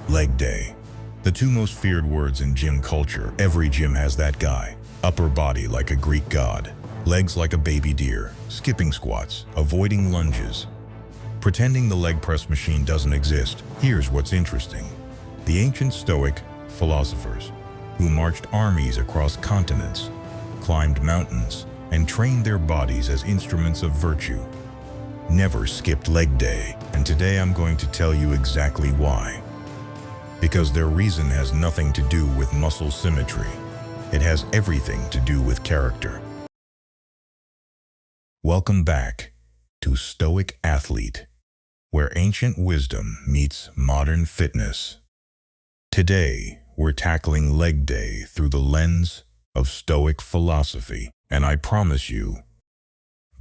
Leg day. The two most feared words in gym culture. Every gym has that guy. Upper body like a Greek god. Legs like a baby deer. Skipping squats. Avoiding lunges. Pretending the leg press machine doesn't exist. Here's what's interesting. The ancient Stoic philosophers, who marched armies across continents, climbed mountains, and trained their bodies as instruments of virtue, never skipped leg day. And today I'm going to tell you exactly why. Because their reason has nothing to do with muscle symmetry. It has everything to do with character. Welcome back to Stoic Athlete, where ancient wisdom meets modern fitness. Today, we're tackling leg day through the lens of Stoic philosophy, and I promise you,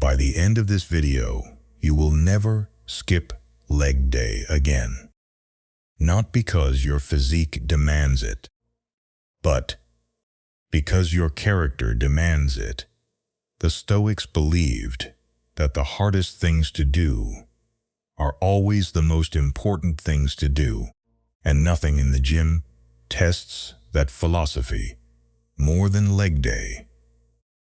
by the end of this video, you will never skip leg day again. Not because your physique demands it, but because your character demands it. The Stoics believed that the hardest things to do are always the most important things to do, and nothing in the gym tests that philosophy more than leg day.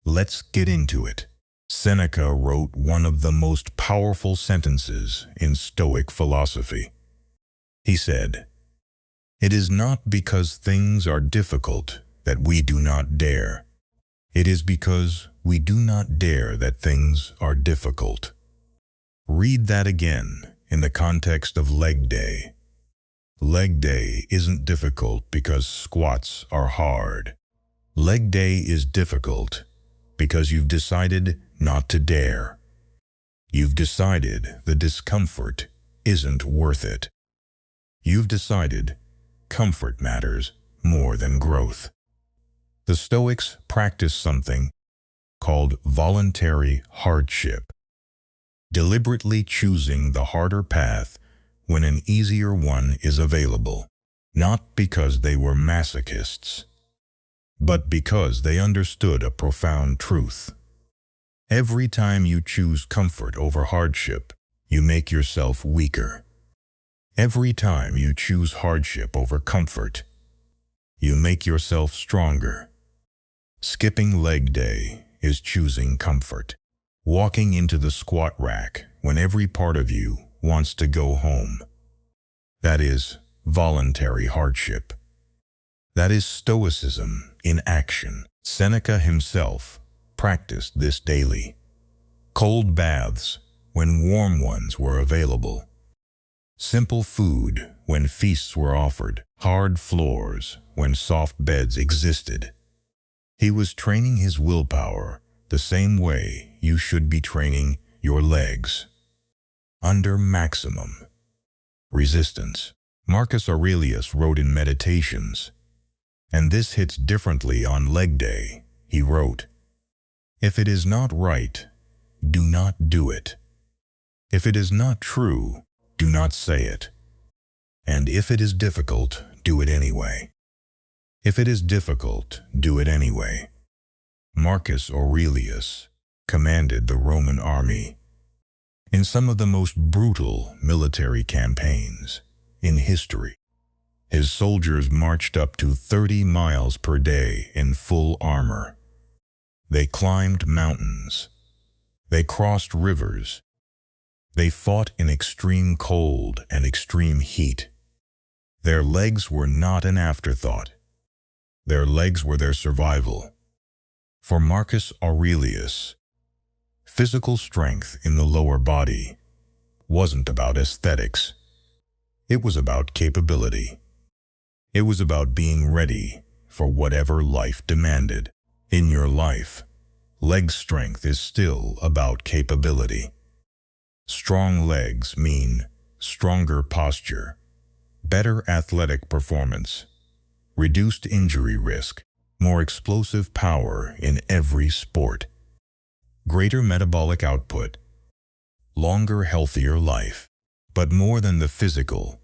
Let's get into it. Seneca wrote one of the most powerful sentences in Stoic philosophy. He said, "It is not because things are difficult that we do not dare. It is because we do not dare that things are difficult." Read that again in the context of leg day. Leg day isn't difficult because squats are hard. Leg day is difficult because you've decided not to dare. You've decided the discomfort isn't worth it. You've decided comfort matters more than growth. The Stoics practiced something called voluntary hardship, deliberately choosing the harder path when an easier one is available, not because they were masochists, but because they understood a profound truth. Every time you choose comfort over hardship, you make yourself weaker. Every time you choose hardship over comfort, you make yourself stronger. Skipping leg day is choosing comfort. Walking into the squat rack when every part of you wants to go home. That is voluntary hardship. That is Stoicism in action. Seneca himself practiced this daily. Cold baths when warm ones were available. Simple food when feasts were offered. Hard floors when soft beds existed. He was training his willpower the same way you should be training your legs. Under maximum resistance. Marcus Aurelius wrote in Meditations, and this hits differently on leg day. He wrote, "If it is not right, do not do it. If it is not true, do not say it. And if it is difficult, do it anyway. If it is difficult, do it anyway." Marcus Aurelius commanded the Roman army in some of the most brutal military campaigns in history. His soldiers marched up to 30 miles per day in full armor. They climbed mountains. They crossed rivers. They fought in extreme cold and extreme heat. Their legs were not an afterthought. Their legs were their survival. For Marcus Aurelius, physical strength in the lower body wasn't about aesthetics. It was about capability. It was about being ready for whatever life demanded. In your life, leg strength is still about capability. Strong legs mean stronger posture, better athletic performance, reduced injury risk, more explosive power in every sport, greater metabolic output, longer, healthier life. But more than the physical,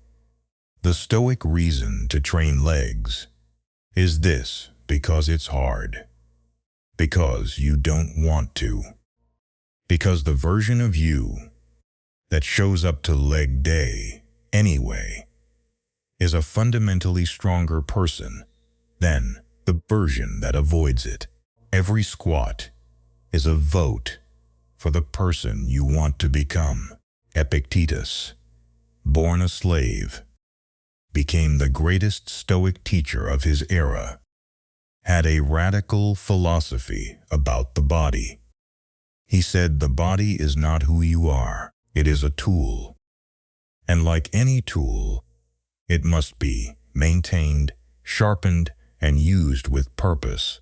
the Stoic reason to train legs is this: because it's hard, because you don't want to, because the version of you that shows up to leg day anyway is a fundamentally stronger person than the version that avoids it. Every squat is a vote for the person you want to become. Epictetus, born a slave, became the greatest Stoic teacher of his era, had a radical philosophy about the body. He said the body is not who you are, it is a tool. And like any tool, it must be maintained, sharpened, and used with purpose.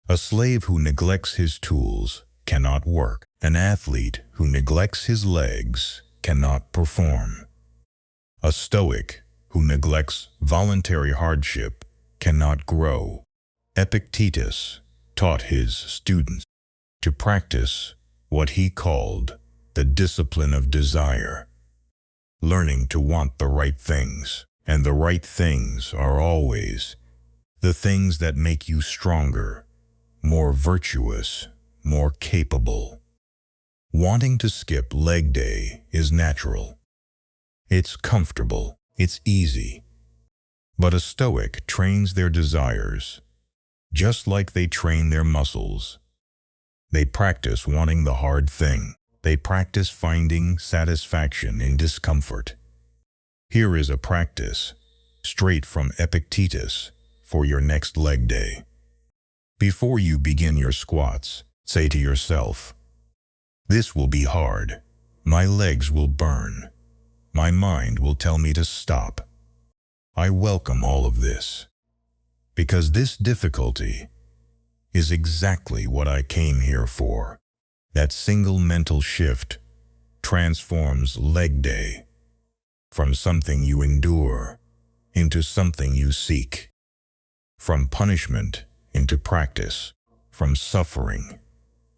A slave who neglects his tools cannot work. An athlete who neglects his legs cannot perform. A Stoic who neglects voluntary hardship cannot grow. Epictetus taught his students to practice what he called the discipline of desire, learning to want the right things. And the right things are always the things that make you stronger, more virtuous, more capable. Wanting to skip leg day is natural. It's comfortable, it's easy. But a Stoic trains their desires, just like they train their muscles. They practice wanting the hard thing. They practice finding satisfaction in discomfort. Here is a practice, straight from Epictetus, for your next leg day. Before you begin your squats, say to yourself, "This will be hard. My legs will burn. My mind will tell me to stop. I welcome all of this, because this difficulty is exactly what I came here for." That single mental shift transforms leg day from something you endure into something you seek, from punishment into practice, from suffering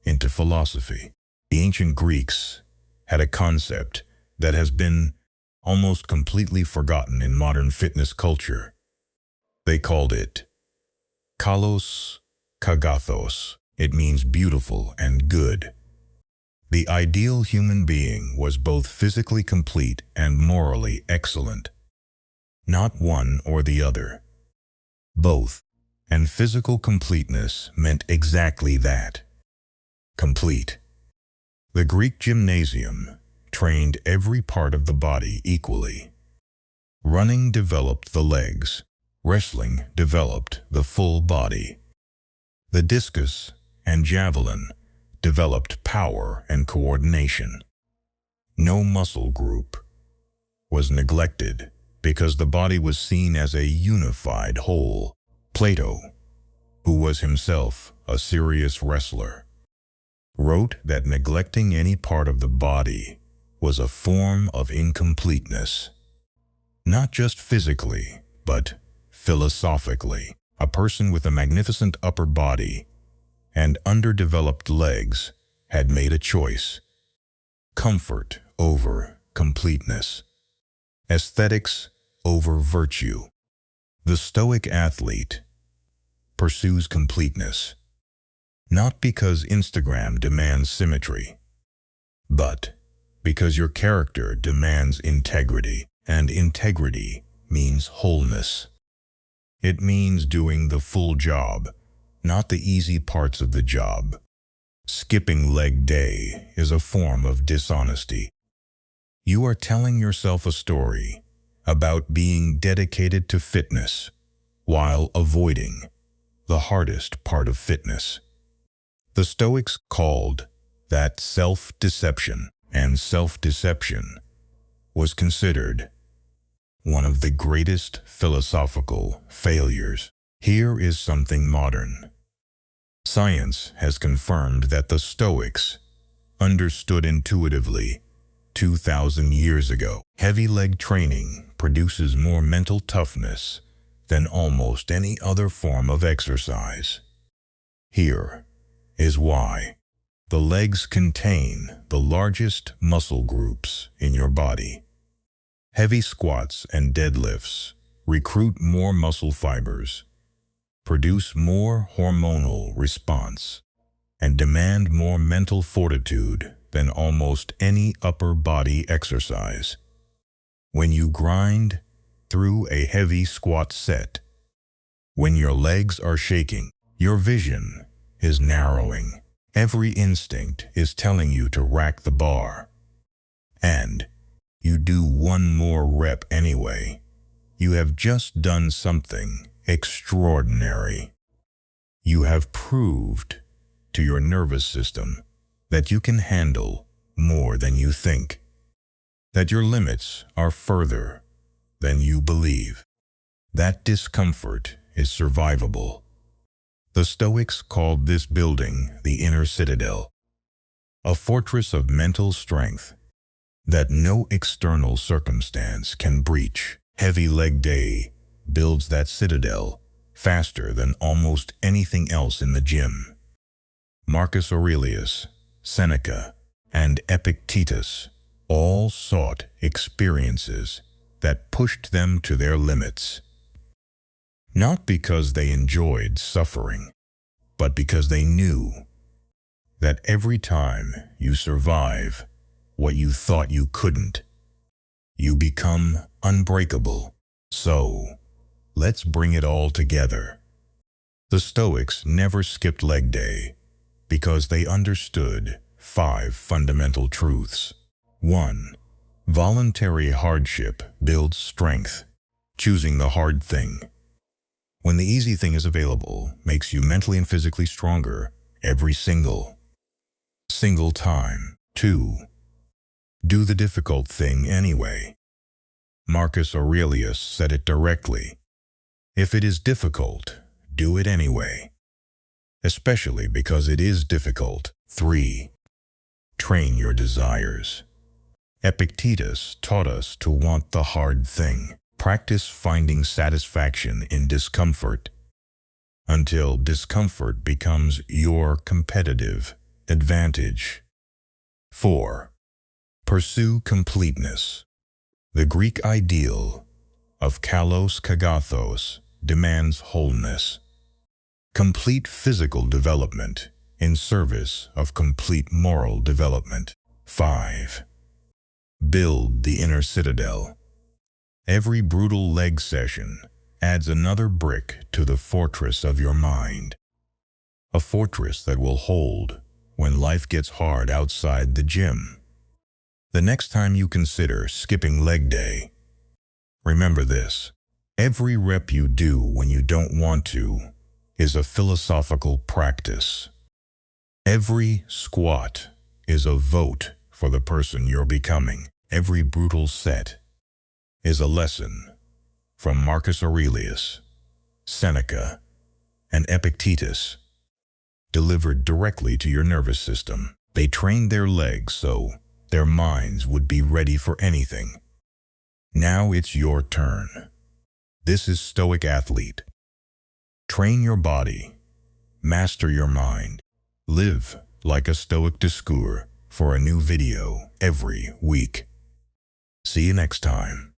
into philosophy. The ancient Greeks had a concept that has been almost completely forgotten in modern fitness culture. They called it Kalos Kagathos. It means beautiful and good. The ideal human being was both physically complete and morally excellent. Not one or the other. Both. And physical completeness meant exactly that. Complete. The Greek gymnasium trained every part of the body equally. Running developed the legs. Wrestling developed the full body. The discus and javelin developed power and coordination. No muscle group was neglected because the body was seen as a unified whole. Plato, who was himself a serious wrestler, wrote that neglecting any part of the body was a form of incompleteness. Not just physically, but philosophically. A person with a magnificent upper body and underdeveloped legs had made a choice. Comfort over completeness. Aesthetics over virtue. The Stoic athlete pursues completeness, not because Instagram demands symmetry, but because your character demands integrity, and integrity means wholeness. It means doing the full job, not the easy parts of the job. Skipping leg day is a form of dishonesty. You are telling yourself a story about being dedicated to fitness while avoiding the hardest part of fitness. The Stoics called that self-deception, and self-deception was considered one of the greatest philosophical failures. Here is something modern. Science has confirmed that the Stoics understood intuitively 2,000 years ago. Heavy leg training produces more mental toughness than almost any other form of exercise. Here is why. The legs contain the largest muscle groups in your body. Heavy squats and deadlifts recruit more muscle fibers, produce more hormonal response, and demand more mental fortitude than almost any upper body exercise. When you grind, through a heavy squat set. When your legs are shaking, your vision is narrowing. Every instinct is telling you to rack the bar. And you do one more rep anyway. You have just done something extraordinary. You have proved to your nervous system that you can handle more than you think, that your limits are further than you believe. That discomfort is survivable. The Stoics called this building the inner citadel, a fortress of mental strength that no external circumstance can breach. Heavy leg day builds that citadel faster than almost anything else in the gym. Marcus Aurelius, Seneca, and Epictetus all sought experiences that pushed them to their limits. Not because they enjoyed suffering, but because they knew that every time you survive what you thought you couldn't, you become unbreakable. So, let's bring it all together. The Stoics never skipped leg day because they understood 5 fundamental truths. 1. Voluntary hardship builds strength. Choosing the hard thing, when the easy thing is available, makes you mentally and physically stronger every single time. 2. Do the difficult thing anyway. Marcus Aurelius said it directly. If it is difficult, do it anyway, especially because it is difficult. 3. Train your desires. Epictetus taught us to want the hard thing. Practice finding satisfaction in discomfort until discomfort becomes your competitive advantage. 4. Pursue completeness. The Greek ideal of Kalos Kagathos demands wholeness, complete physical development in service of complete moral development. 5. Build the inner citadel. Every brutal leg session adds another brick to the fortress of your mind, a fortress that will hold when life gets hard outside the gym. The next time you consider skipping leg day, remember this: every rep you do when you don't want to is a philosophical practice. Every squat is a vote for the person you're becoming. Every brutal set is a lesson from Marcus Aurelius, Seneca, and Epictetus, delivered directly to your nervous system. They trained their legs so their minds would be ready for anything. Now it's your turn. This is Stoic Athlete. Train your body, master your mind, live like a Stoic discours for a new video every week. See you next time.